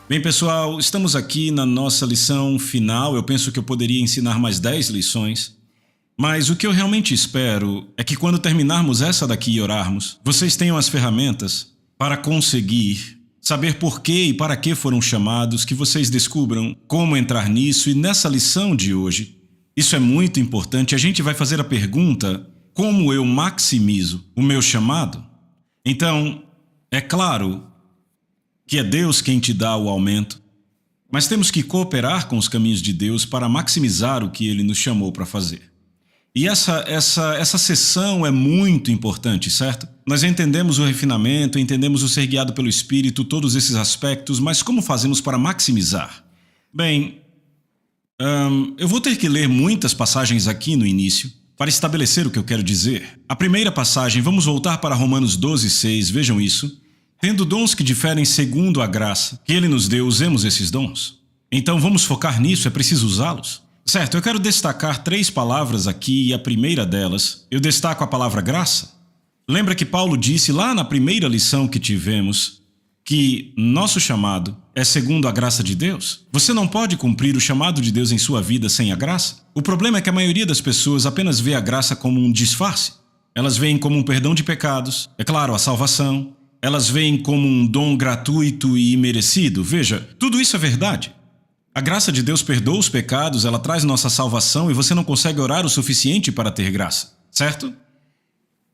Bem, pessoal, estamos aqui na nossa lição final. Eu penso que eu poderia ensinar mais 10 lições. Mas o que eu realmente espero é que quando terminarmos essa daqui e orarmos, vocês tenham as ferramentas para conseguir saber por que e para que foram chamados, que vocês descubram como entrar nisso. E nessa lição de hoje, isso é muito importante. A gente vai fazer a pergunta: como eu maximizo o meu chamado? Então, é claro que é Deus quem te dá o aumento, mas temos que cooperar com os caminhos de Deus para maximizar o que Ele nos chamou para fazer. E essa sessão é muito importante, certo? Nós entendemos o refinamento, entendemos o ser guiado pelo Espírito, todos esses aspectos, mas como fazemos para maximizar? Bem, eu vou ter que ler muitas passagens aqui no início para estabelecer o que eu quero dizer. A primeira passagem, vamos voltar para Romanos 12:6, vejam isso. Tendo dons que diferem segundo a graça que Ele nos deu, usemos esses dons. Então vamos focar nisso, é preciso usá-los. Certo, eu quero destacar 3 palavras aqui e a primeira delas, eu destaco a palavra graça. Lembra que Paulo disse lá na primeira lição que tivemos que nosso chamado é segundo a graça de Deus? Você não pode cumprir o chamado de Deus em sua vida sem a graça. O problema é que a maioria das pessoas apenas vê a graça como um disfarce. Elas veem como um perdão de pecados, é claro, a salvação. Elas veem como um dom gratuito e imerecido. Veja, tudo isso é verdade. A graça de Deus perdoa os pecados, ela traz nossa salvação e você não consegue orar o suficiente para ter graça, certo?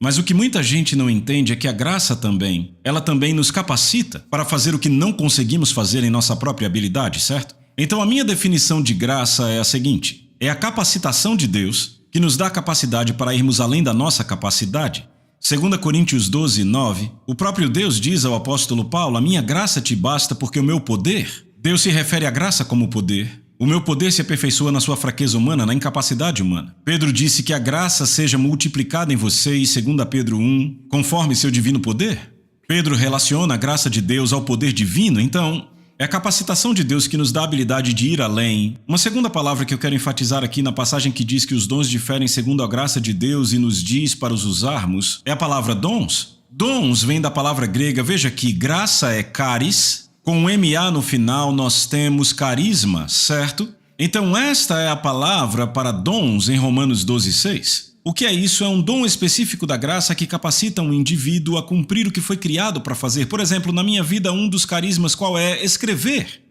Mas o que muita gente não entende é que a graça também, ela também nos capacita para fazer o que não conseguimos fazer em nossa própria habilidade, certo? Então a minha definição de graça é a seguinte: é a capacitação de Deus que nos dá a capacidade para irmos além da nossa capacidade. 2 Coríntios 12:9, o próprio Deus diz ao apóstolo Paulo: a minha graça te basta porque o meu poder... Deus se refere à graça como poder. O meu poder se aperfeiçoa na sua fraqueza humana, na incapacidade humana. Pedro disse que a graça seja multiplicada em vocês, 2 Pedro 1, conforme seu divino poder. Pedro relaciona a graça de Deus ao poder divino, então é a capacitação de Deus que nos dá a habilidade de ir além. Uma segunda palavra que eu quero enfatizar aqui na passagem que diz que os dons diferem segundo a graça de Deus e nos diz para os usarmos, é a palavra dons. Dons vem da palavra grega, veja que graça é charis. Com um MA no final, nós temos carisma, certo? Então esta é a palavra para dons em Romanos 12:6. O que é isso? É um dom específico da graça que capacita um indivíduo a cumprir o que foi criado para fazer. Por exemplo, na minha vida, um dos carismas qual é? Escrever.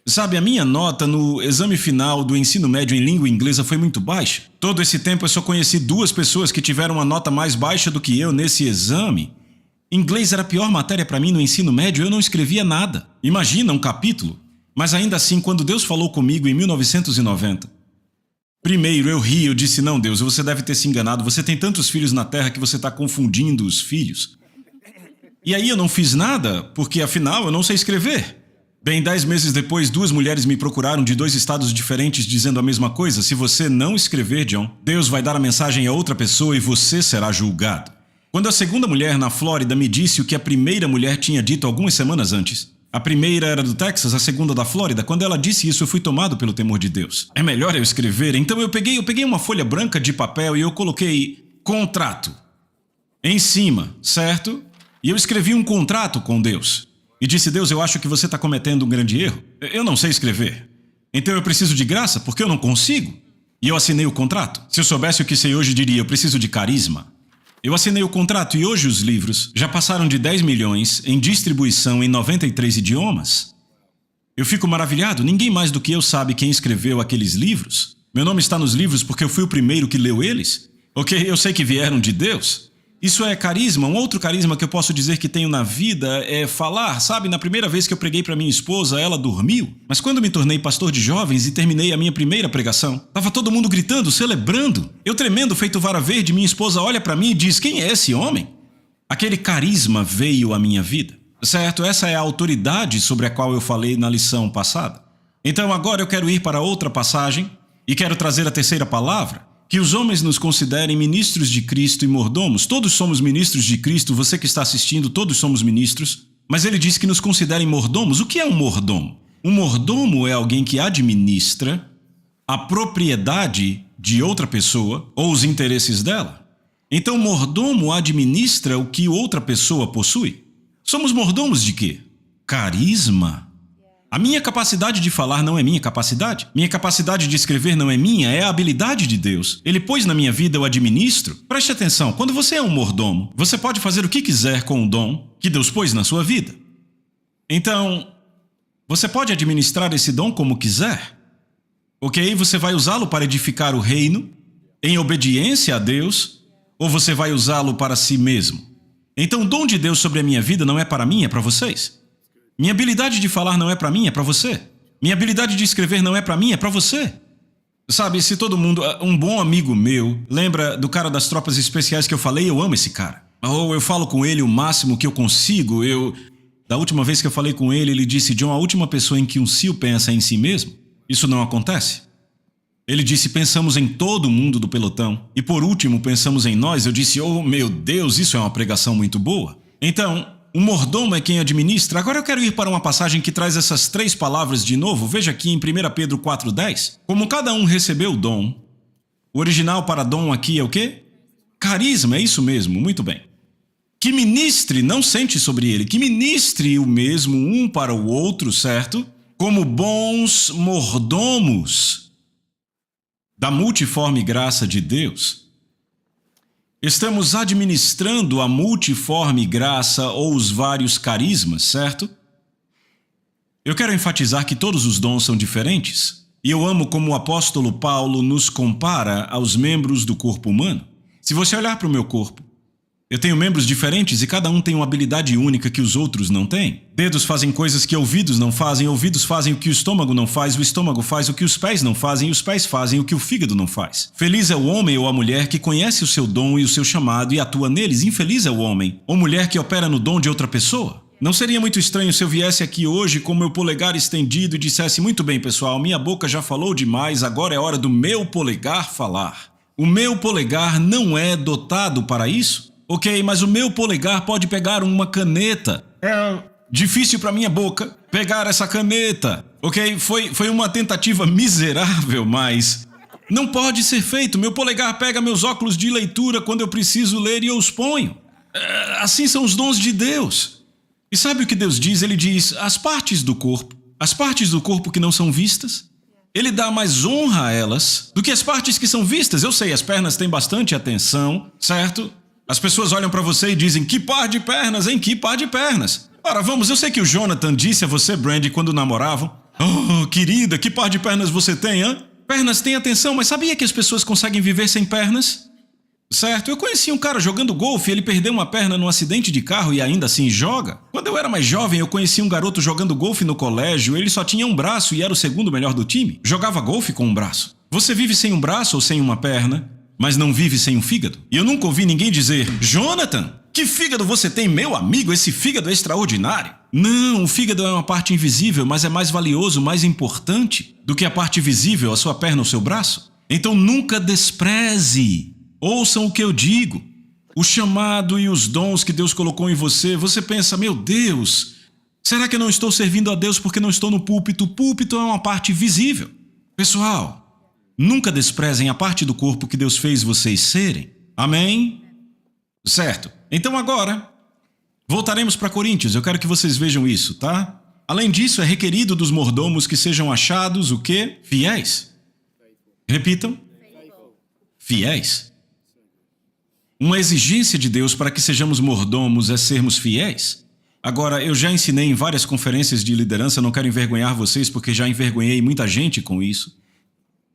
Sabe, a minha nota no exame final do ensino médio em língua inglesa foi muito baixa. Todo esse tempo eu só conheci 2 pessoas que tiveram uma nota mais baixa do que eu nesse exame. Inglês era a pior matéria para mim no ensino médio, eu não escrevia nada. Imagina um capítulo. Mas ainda assim, quando Deus falou comigo em 1990, primeiro eu ri, eu disse: não, Deus, você deve ter se enganado, você tem tantos filhos na terra que você está confundindo os filhos. E aí eu não fiz nada, porque afinal eu não sei escrever. Bem, 10 meses depois, 2 mulheres me procuraram de 2 estados diferentes dizendo a mesma coisa: se você não escrever, John, Deus vai dar a mensagem a outra pessoa e você será julgado. Quando a segunda mulher na Flórida me disse o que a primeira mulher tinha dito algumas semanas antes, a primeira era do Texas, a segunda da Flórida, quando ela disse isso eu fui tomado pelo temor de Deus. É melhor eu escrever, então eu peguei uma folha branca de papel e eu coloquei contrato em cima, certo? E eu escrevi um contrato com Deus. E disse: Deus, eu acho que você está cometendo um grande erro. Eu não sei escrever. Então eu preciso de graça porque eu não consigo. E eu assinei o contrato. Se eu soubesse o que sei hoje, diria: eu preciso de carisma. Eu assinei o contrato e hoje os livros já passaram de 10 milhões em distribuição em 93 idiomas. Eu fico maravilhado, ninguém mais do que eu sabe quem escreveu aqueles livros. Meu nome está nos livros porque eu fui o primeiro que leu eles. Ok, eu sei que vieram de Deus. Isso é carisma. Um outro carisma que eu posso dizer que tenho na vida é falar. Sabe, na primeira vez que eu preguei para minha esposa, ela dormiu. Mas quando me tornei pastor de jovens e terminei a minha primeira pregação, estava todo mundo gritando, celebrando. Eu tremendo, feito vara verde, minha esposa olha para mim e diz: quem é esse homem? Aquele carisma veio à minha vida. Certo, essa é a autoridade sobre a qual eu falei na lição passada. Então agora eu quero ir para outra passagem e quero trazer a terceira palavra. Que os homens nos considerem ministros de Cristo e mordomos. Todos somos ministros de Cristo, você que está assistindo, todos somos ministros. Mas ele diz que nos considerem mordomos. O que é um mordomo? Um mordomo é alguém que administra a propriedade de outra pessoa ou os interesses dela. Então, mordomo administra o que outra pessoa possui. Somos mordomos de quê? Carisma. A minha capacidade de falar não é minha capacidade. Minha capacidade de escrever não é minha, é a habilidade de Deus. Ele pôs na minha vida, eu administro. Preste atenção, quando você é um mordomo, você pode fazer o que quiser com o dom que Deus pôs na sua vida. Então, você pode administrar esse dom como quiser. Ok? Você vai usá-lo para edificar o reino, em obediência a Deus, ou você vai usá-lo para si mesmo? Então, o dom de Deus sobre a minha vida não é para mim, é para vocês. Minha habilidade de falar não é para mim, é para você. Minha habilidade de escrever não é para mim, é para você. Sabe, se todo mundo... Um bom amigo meu lembra do cara das tropas especiais que eu falei, eu amo esse cara. Ou eu falo com ele o máximo que eu consigo, Da última vez que eu falei com ele, ele disse, John, a última pessoa em que um SEAL pensa em si mesmo, isso não acontece. Ele disse, pensamos em todo mundo do pelotão. E por último, pensamos em nós. Eu disse, oh meu Deus, isso é uma pregação muito boa. Então... O mordomo é quem administra. Agora eu quero ir para uma passagem que traz essas 3 palavras de novo. Veja aqui em 1 Pedro 4,10. Como cada um recebeu o dom. O original para dom aqui é o quê? Carisma, é isso mesmo, muito bem. Que ministre, não sente sobre ele, que ministre o mesmo um para o outro, certo? Como bons mordomos da multiforme graça de Deus. Estamos administrando a multiforme graça ou os vários carismas, certo? Eu quero enfatizar que todos os dons são diferentes. E eu amo como o apóstolo Paulo nos compara aos membros do corpo humano. Se você olhar para o meu corpo, eu tenho membros diferentes e cada um tem uma habilidade única que os outros não têm. Dedos fazem coisas que ouvidos não fazem, ouvidos fazem o que o estômago não faz, o estômago faz o que os pés não fazem e os pés fazem o que o fígado não faz. Feliz é o homem ou a mulher que conhece o seu dom e o seu chamado e atua neles. Infeliz é o homem ou mulher que opera no dom de outra pessoa. Não seria muito estranho se eu viesse aqui hoje com meu polegar estendido e dissesse, muito bem pessoal, minha boca já falou demais, agora é hora do meu polegar falar. O meu polegar não é dotado para isso? Ok, mas o meu polegar pode pegar uma caneta. É difícil para minha boca pegar essa caneta. Ok, foi uma tentativa miserável, mas não pode ser feito. Meu polegar pega meus óculos de leitura quando eu preciso ler e eu os ponho. Assim são os dons de Deus. E sabe o que Deus diz? Ele diz, as partes do corpo que não são vistas, Ele dá mais honra a elas do que as partes que são vistas. Eu sei, as pernas têm bastante atenção, certo? As pessoas olham para você e dizem, que par de pernas, hein? Que par de pernas. Ora, vamos, eu sei que o Jonathan disse a você, Brandy, quando namoravam. Oh, querida, que par de pernas você tem, hã? Pernas têm atenção, mas sabia que as pessoas conseguem viver sem pernas? Certo, eu conheci um cara jogando golfe, ele perdeu uma perna num acidente de carro e ainda assim joga. Quando eu era mais jovem, eu conheci um garoto jogando golfe no colégio, ele só tinha um braço e era o segundo melhor do time. Jogava golfe com um braço. Você vive sem um braço ou sem uma perna, mas não vive sem um fígado. E eu nunca ouvi ninguém dizer, Jonathan, que fígado você tem, meu amigo, esse fígado é extraordinário. Não, o fígado é uma parte invisível, mas é mais valioso, mais importante do que a parte visível, a sua perna ou seu braço. Então nunca despreze. Ouçam o que eu digo. O chamado e os dons que Deus colocou em você, você pensa, meu Deus, será que eu não estou servindo a Deus porque não estou no púlpito? O púlpito é uma parte visível. Pessoal, nunca desprezem a parte do corpo que Deus fez vocês serem. Amém? Certo. Então agora, voltaremos para Coríntios. Eu quero que vocês vejam isso, tá? Além disso, é requerido dos mordomos que sejam achados o quê? Fiéis. Repitam. Fiéis. Uma exigência de Deus para que sejamos mordomos é sermos fiéis. Agora, eu já ensinei em várias conferências de liderança, não quero envergonhar vocês porque já envergonhei muita gente com isso.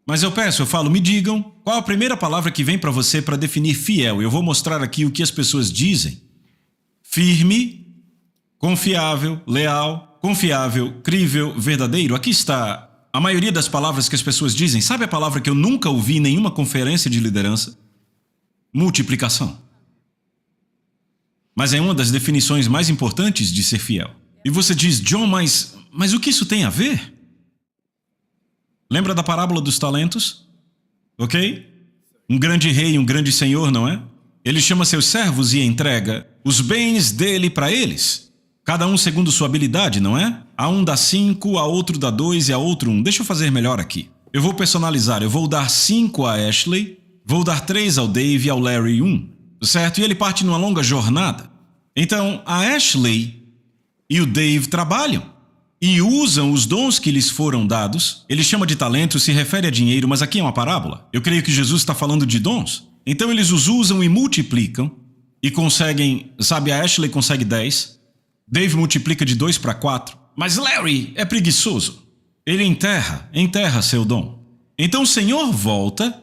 Mas eu falo, me digam qual a primeira palavra que vem para você para definir fiel. Eu vou mostrar aqui o que as pessoas dizem. Firme, confiável, leal, confiável, crível, verdadeiro. Aqui está a maioria das palavras que as pessoas dizem. Sabe a palavra que eu nunca ouvi em nenhuma conferência de liderança? Multiplicação. Mas é uma das definições mais importantes de ser fiel. E você diz, John, mas o que isso tem a ver? Lembra da parábola dos talentos? Ok? Um grande rei, um grande senhor, não é? Ele chama seus servos e entrega os bens dele para eles. Cada um segundo sua habilidade, não é? A um dá 5, a outro dá 2 e a outro 1. Deixa eu fazer melhor aqui. eu vou personalizar, eu vou dar 5 a Ashley, vou dar 3 ao Dave e ao Larry 1, certo? E ele parte numa longa jornada. Então, a Ashley e o Dave trabalham e usam os dons que lhes foram dados. Ele chama de talento, se refere a dinheiro, mas aqui é uma parábola. Eu creio que Jesus está falando de dons. Então eles os usam e multiplicam e conseguem, sabe, a Ashley consegue 10, Dave multiplica de 2 para 4, mas Larry é preguiçoso. Ele enterra seu dom. Então o Senhor volta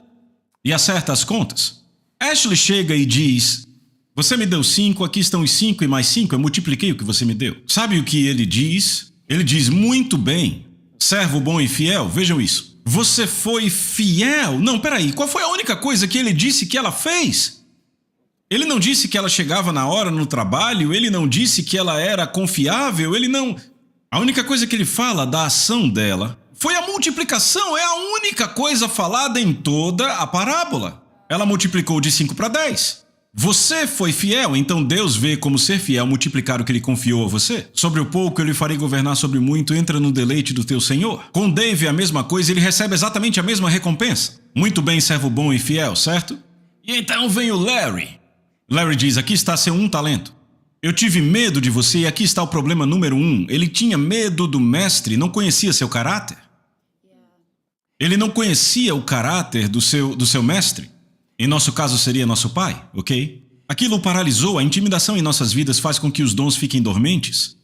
e acerta as contas. Ashley chega e diz: você me deu 5, aqui estão os 5 e mais 5, eu multipliquei o que você me deu. Sabe o que ele diz? Ele diz: muito bem, servo bom e fiel. Vejam isso. Você foi fiel? Não, peraí, qual foi a única coisa que ele disse que ela fez? Ele não disse que ela chegava na hora no trabalho, ele não disse que ela era confiável, ele não... A única coisa que ele fala da ação dela foi a multiplicação, é a única coisa falada em toda a parábola. Ela multiplicou de 5 para 10. Você foi fiel, então Deus vê como ser fiel multiplicar o que ele confiou a você. Sobre o pouco eu lhe farei governar sobre muito, entra no deleite do teu Senhor. Com Dave é a mesma coisa, ele recebe exatamente a mesma recompensa. Muito bem, servo bom e fiel, certo? E então vem o Larry. Larry diz: aqui está seu 1 talento. Eu tive medo de você e aqui está o problema número 1. Ele tinha medo do mestre, não conhecia seu caráter. Ele não conhecia o caráter do seu mestre. Em nosso caso seria nosso pai, ok? Aquilo o paralisou, a intimidação em nossas vidas faz com que os dons fiquem dormentes.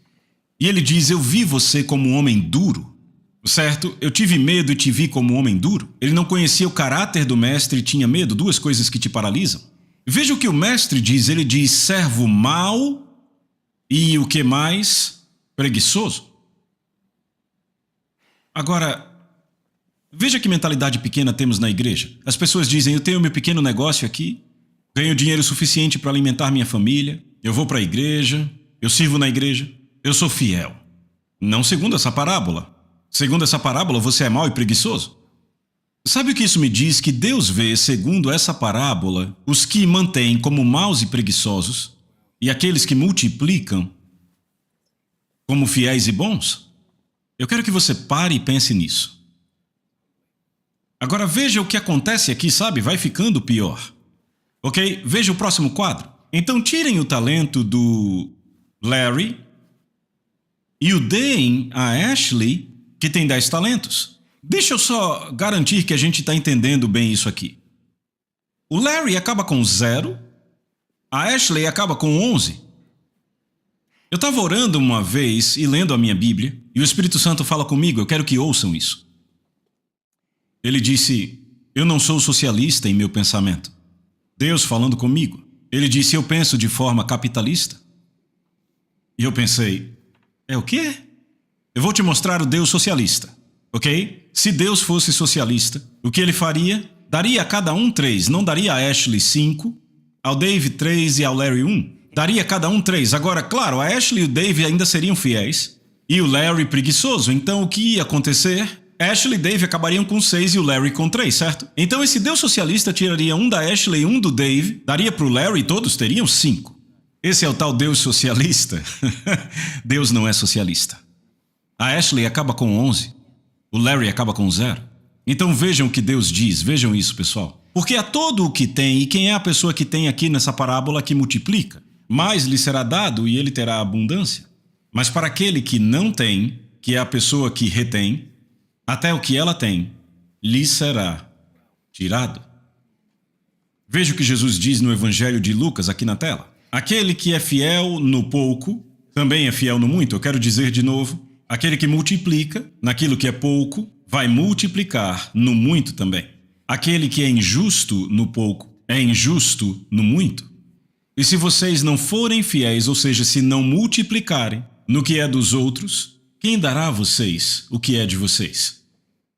E ele diz: eu vi você como um homem duro, certo? Eu tive medo e te vi como um homem duro. Ele não conhecia o caráter do mestre e tinha medo, 2 coisas que te paralisam. Veja o que o mestre diz, ele diz: servo mau e o que mais? Preguiçoso. Agora, veja que mentalidade pequena temos na igreja. As pessoas dizem: eu tenho meu pequeno negócio aqui, ganho dinheiro suficiente para alimentar minha família, eu vou para a igreja, eu sirvo na igreja, eu sou fiel. Não segundo essa parábola. Segundo essa parábola, você é mau e preguiçoso. Sabe o que isso me diz? Que Deus vê, segundo essa parábola, os que mantêm como maus e preguiçosos e aqueles que multiplicam como fiéis e bons. Eu quero que você pare e pense nisso. Agora veja o que acontece aqui, sabe? Vai ficando pior. Ok? Veja o próximo quadro. Então tirem o talento do Larry e o deem a Ashley, que tem 10 talentos. Deixa eu só garantir que a gente está entendendo bem isso aqui. O Larry acaba com 0, a Ashley acaba com 11. Eu estava orando uma vez e lendo a minha Bíblia, e o Espírito Santo fala comigo, eu quero que ouçam isso. Ele disse: eu não sou socialista em meu pensamento. Deus falando comigo. Ele disse: eu penso de forma capitalista. E eu pensei: é o quê? Eu vou te mostrar o Deus socialista, ok? Se Deus fosse socialista, o que ele faria? Daria a cada um 3, não daria a Ashley 5, ao Dave 3 e ao Larry 1. Daria a cada um 3. Agora, claro, a Ashley e o Dave ainda seriam fiéis, e o Larry preguiçoso. Então o que ia acontecer? Ashley e Dave acabariam com 6 e o Larry com 3, certo? Então esse Deus socialista tiraria um da Ashley e um do Dave, daria para o Larry e todos teriam 5. Esse é o tal Deus socialista? Deus não é socialista. A Ashley acaba com 11, o Larry acaba com 0. Então vejam o que Deus diz, vejam isso, pessoal. Porque a todo o que tem, e quem é a pessoa que tem aqui nessa parábola que multiplica? Mais lhe será dado e ele terá abundância. Mas para aquele que não tem, que é a pessoa que retém, até o que ela tem, lhe será tirado. Veja o que Jesus diz no Evangelho de Lucas aqui na tela. Aquele que é fiel no pouco, também é fiel no muito. Eu quero dizer de novo, aquele que multiplica naquilo que é pouco, vai multiplicar no muito também. Aquele que é injusto no pouco, é injusto no muito. E se vocês não forem fiéis, ou seja, se não multiplicarem no que é dos outros, quem dará a vocês o que é de vocês?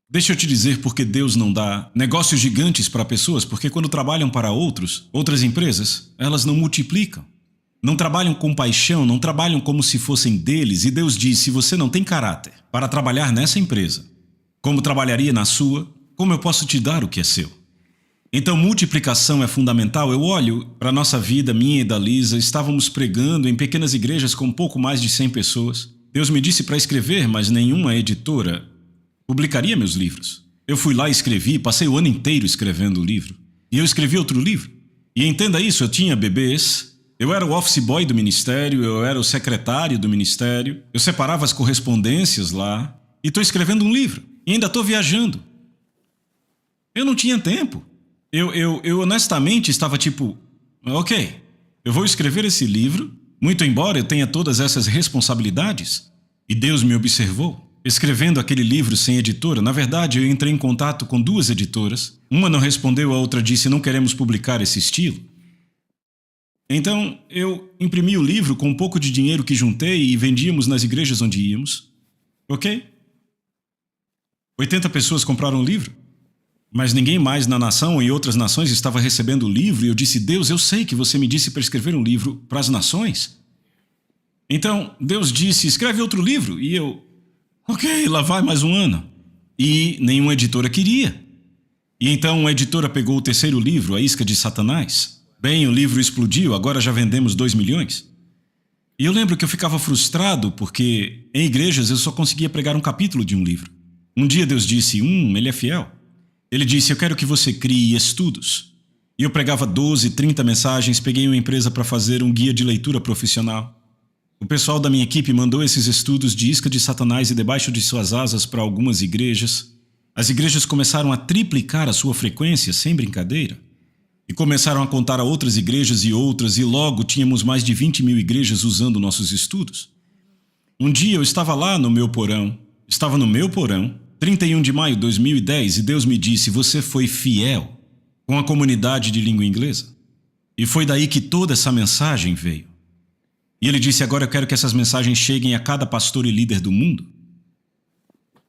Deixa eu te dizer porque Deus não dá negócios gigantes para pessoas, porque quando trabalham para outras empresas, elas não multiplicam. Não trabalham com paixão, não trabalham como se fossem deles. E Deus diz: se você não tem caráter para trabalhar nessa empresa, como trabalharia na sua, como eu posso te dar o que é seu? Então multiplicação é fundamental. Eu olho para a nossa vida, minha e da Lisa, estávamos pregando em pequenas igrejas com pouco mais de 100 pessoas. Deus me disse para escrever, mas nenhuma editora publicaria meus livros. Eu fui lá e escrevi, passei o ano inteiro escrevendo o livro. E eu escrevi outro livro. E entenda isso, eu tinha bebês, eu era o office boy do ministério, eu era o secretário do ministério, eu separava as correspondências lá, e estou escrevendo um livro. E ainda estou viajando. Eu não tinha tempo. Eu honestamente estava tipo, ok, eu vou escrever esse livro, muito embora eu tenha todas essas responsabilidades. E Deus me observou. Escrevendo aquele livro sem editora, na verdade eu entrei em contato com 2 editoras. Uma não respondeu, a outra disse, não queremos publicar esse estilo. Então eu imprimi o livro com um pouco de dinheiro que juntei e vendíamos nas igrejas onde íamos. Ok? 80 pessoas compraram o livro. Mas ninguém mais na nação ou em outras nações estava recebendo o livro e eu disse, Deus, eu sei que você me disse para escrever um livro para as nações. Então Deus disse, escreve outro livro. E eu... Ok, lá vai mais um ano. E nenhuma editora queria. E então uma editora pegou o 3º livro, A Isca de Satanás. Bem, o livro explodiu, agora já vendemos 2 milhões. E eu lembro que eu ficava frustrado porque em igrejas eu só conseguia pregar um capítulo de um livro. Um dia Deus disse, ele é fiel. Ele disse, eu quero que você crie estudos. E eu pregava 12, 30 mensagens, peguei uma empresa para fazer um guia de leitura profissional. O pessoal da minha equipe mandou esses estudos de Isca de Satanás e Debaixo de Suas Asas para algumas igrejas. As igrejas começaram a triplicar a sua frequência, sem brincadeira. E começaram a contar a outras igrejas e outras, e logo tínhamos mais de 20 mil igrejas usando nossos estudos. Um dia eu estava lá no meu porão, 31 de maio de 2010, e Deus me disse, você foi fiel com a comunidade de língua inglesa. E foi daí que toda essa mensagem veio. E ele disse, agora eu quero que essas mensagens cheguem a cada pastor e líder do mundo.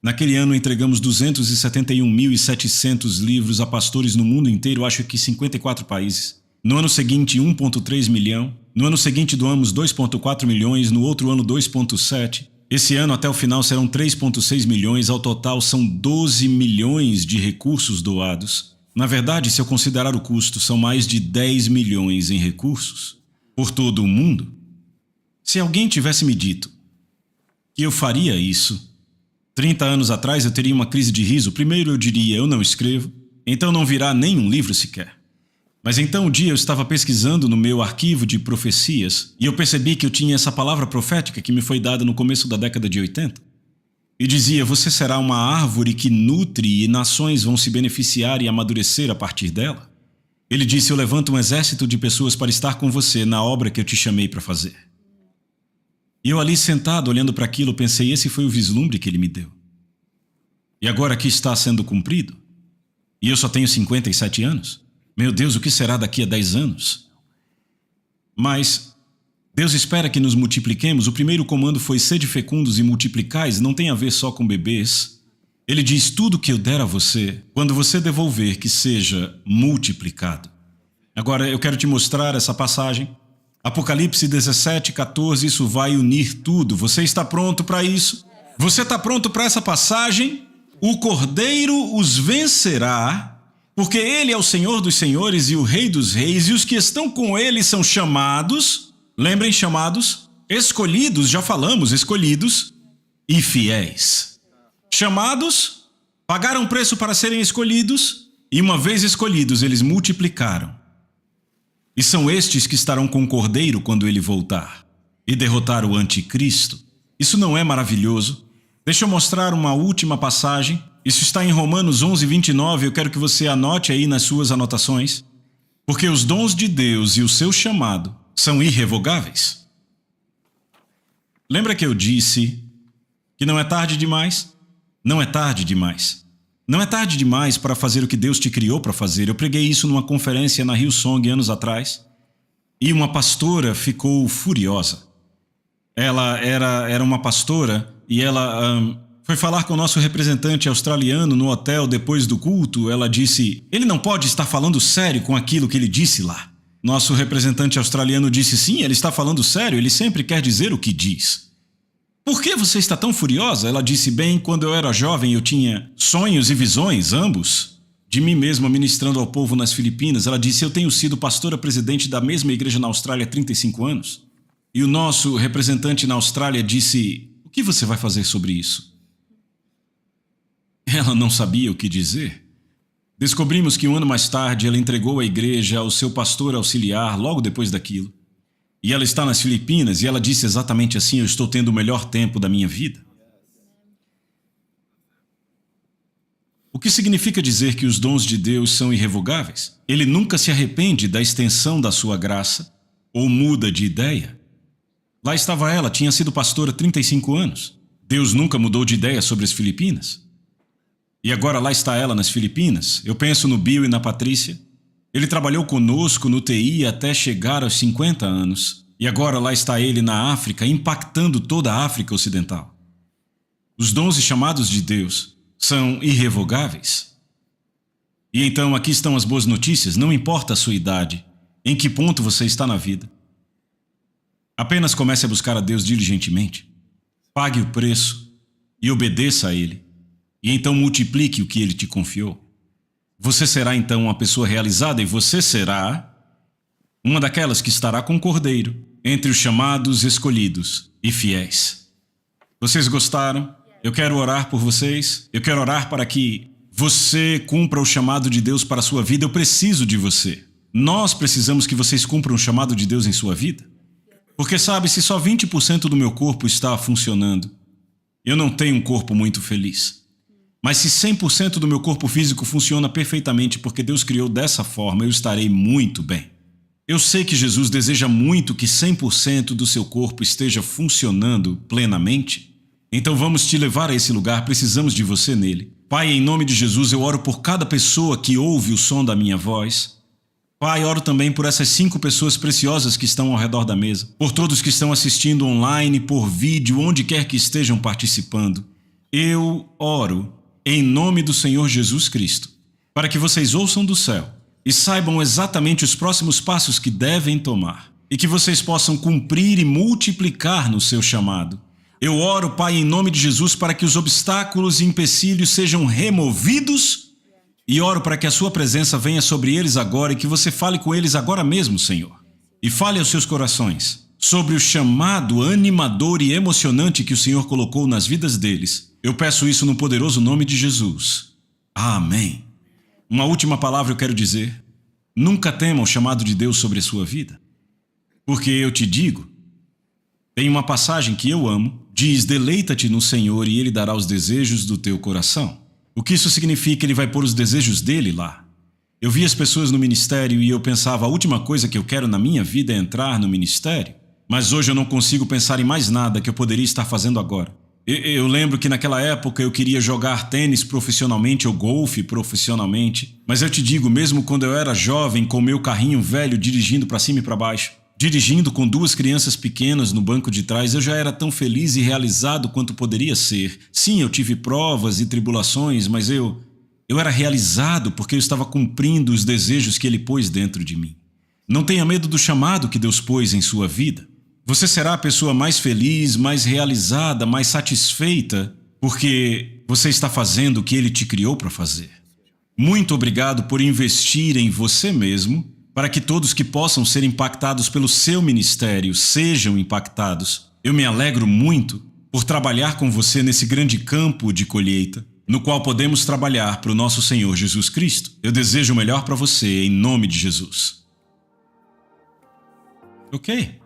Naquele ano entregamos 271.700 livros a pastores no mundo inteiro, acho que 54 países. No ano seguinte, 1,3 milhão. No ano seguinte doamos 2,4 milhões, no outro ano 2,7. Esse ano até o final serão 3,6 milhões, ao total são 12 milhões de recursos doados. Na verdade, se eu considerar o custo, são mais de 10 milhões em recursos por todo o mundo. Se alguém tivesse me dito que eu faria isso, 30 anos atrás eu teria uma crise de riso. Primeiro eu diria, eu não escrevo, então não virá nenhum livro sequer. Mas então um dia eu estava pesquisando no meu arquivo de profecias e eu percebi que eu tinha essa palavra profética que me foi dada no começo da década de 80. E dizia, você será uma árvore que nutre e nações vão se beneficiar e amadurecer a partir dela. Ele disse, eu levanto um exército de pessoas para estar com você na obra que eu te chamei para fazer. E eu ali sentado, olhando para aquilo, pensei, esse foi o vislumbre que ele me deu. E agora aqui está sendo cumprido. E eu só tenho 57 anos. Meu Deus, o que será daqui a 10 anos? Mas Deus espera que nos multipliquemos. O primeiro comando foi sede fecundos e multiplicais, não tem a ver só com bebês. Ele diz, tudo que eu der a você, quando você devolver, que seja multiplicado. Agora eu quero te mostrar essa passagem. Apocalipse 17:14, isso vai unir tudo. Você está pronto para isso? Você está pronto para essa passagem? O Cordeiro os vencerá, porque ele é o Senhor dos senhores e o Rei dos reis, e os que estão com ele são chamados, lembrem, chamados, escolhidos, já falamos, escolhidos, e fiéis. Chamados, pagaram preço para serem escolhidos, e uma vez escolhidos, eles multiplicaram. E são estes que estarão com o Cordeiro quando ele voltar e derrotar o anticristo. Isso não é maravilhoso? Deixa eu mostrar uma última passagem. Isso está em Romanos 11:29. Eu quero que você anote aí nas suas anotações. Porque os dons de Deus e o seu chamado são irrevogáveis. Lembra que eu disse que não é tarde demais? Não é tarde demais. Não é tarde demais para fazer o que Deus te criou para fazer. Eu preguei isso numa conferência na Hillsong anos atrás. E uma pastora ficou furiosa. Ela era uma pastora e ela foi falar com o nosso representante australiano no hotel depois do culto. Ela disse, ele não pode estar falando sério com aquilo que ele disse lá. Nosso representante australiano disse, sim, ele está falando sério, ele sempre quer dizer o que diz. Por que você está tão furiosa? Ela disse, bem, quando eu era jovem eu tinha sonhos e visões, ambos, de mim mesma ministrando ao povo nas Filipinas. Ela disse, eu tenho sido pastora-presidente da mesma igreja na Austrália há 35 anos. E o nosso representante na Austrália disse, o que você vai fazer sobre isso? Ela não sabia o que dizer. Descobrimos que um ano mais tarde ela entregou a igreja ao seu pastor auxiliar logo depois daquilo. E ela está nas Filipinas e ela disse exatamente assim: eu estou tendo o melhor tempo da minha vida. O que significa dizer que os dons de Deus são irrevogáveis? Ele nunca se arrepende da extensão da sua graça ou muda de ideia. Lá estava ela, tinha sido pastora há 35 anos. Deus nunca mudou de ideia sobre as Filipinas. E agora lá está ela nas Filipinas. Eu penso no Bill e na Patrícia. Ele trabalhou conosco no TI até chegar aos 50 anos. E agora lá está ele na África, impactando toda a África Ocidental. Os dons e chamados de Deus são irrevogáveis. E então aqui estão as boas notícias, não importa a sua idade, em que ponto você está na vida. Apenas comece a buscar a Deus diligentemente, pague o preço e obedeça a Ele, e então multiplique o que Ele te confiou. Você será então uma pessoa realizada e você será uma daquelas que estará com o Cordeiro, entre os chamados, escolhidos e fiéis. Vocês gostaram? Eu quero orar por vocês. Eu quero orar para que você cumpra o chamado de Deus para a sua vida. Eu preciso de você. Nós precisamos que vocês cumpram o chamado de Deus em sua vida. Porque sabe, se só 20% do meu corpo está funcionando, eu não tenho um corpo muito feliz. Mas se 100% do meu corpo físico funciona perfeitamente porque Deus criou dessa forma, eu estarei muito bem. Eu sei que Jesus deseja muito que 100% do seu corpo esteja funcionando plenamente. Então vamos te levar a esse lugar, precisamos de você nele. Pai, em nome de Jesus, eu oro por cada pessoa que ouve o som da minha voz. Pai, oro também por essas 5 pessoas preciosas que estão ao redor da mesa, por todos que estão assistindo online, por vídeo, onde quer que estejam participando. Eu oro em nome do Senhor Jesus Cristo, para que vocês ouçam do céu e saibam exatamente os próximos passos que devem tomar, e que vocês possam cumprir e multiplicar no seu chamado. Eu oro, Pai, em nome de Jesus, para que os obstáculos e empecilhos sejam removidos e oro para que a sua presença venha sobre eles agora e que você fale com eles agora mesmo, Senhor. E fale aos seus corações sobre o chamado animador e emocionante que o Senhor colocou nas vidas deles. Eu peço isso no poderoso nome de Jesus. Amém. Uma última palavra eu quero dizer. Nunca tema o chamado de Deus sobre a sua vida. Porque eu te digo, tem uma passagem que eu amo, diz: deleita-te no Senhor e Ele dará os desejos do teu coração. O que isso significa? Ele vai pôr os desejos dele lá. Eu vi as pessoas no ministério e eu pensava, a última coisa que eu quero na minha vida é entrar no ministério. Mas hoje eu não consigo pensar em mais nada que eu poderia estar fazendo agora. Eu lembro que naquela época eu queria jogar tênis profissionalmente ou golfe profissionalmente. Mas eu te digo, mesmo quando eu era jovem com meu carrinho velho dirigindo para cima e para baixo, dirigindo com 2 crianças pequenas no banco de trás, eu já era tão feliz e realizado quanto poderia ser. Sim, eu tive provas e tribulações, mas eu era realizado porque eu estava cumprindo os desejos que Ele pôs dentro de mim. Não tenha medo do chamado que Deus pôs em sua vida. Você será a pessoa mais feliz, mais realizada, mais satisfeita, porque você está fazendo o que Ele te criou para fazer. Muito obrigado por investir em você mesmo, para que todos que possam ser impactados pelo seu ministério sejam impactados. Eu me alegro muito por trabalhar com você nesse grande campo de colheita, no qual podemos trabalhar para o nosso Senhor Jesus Cristo. Eu desejo o melhor para você, em nome de Jesus. Ok?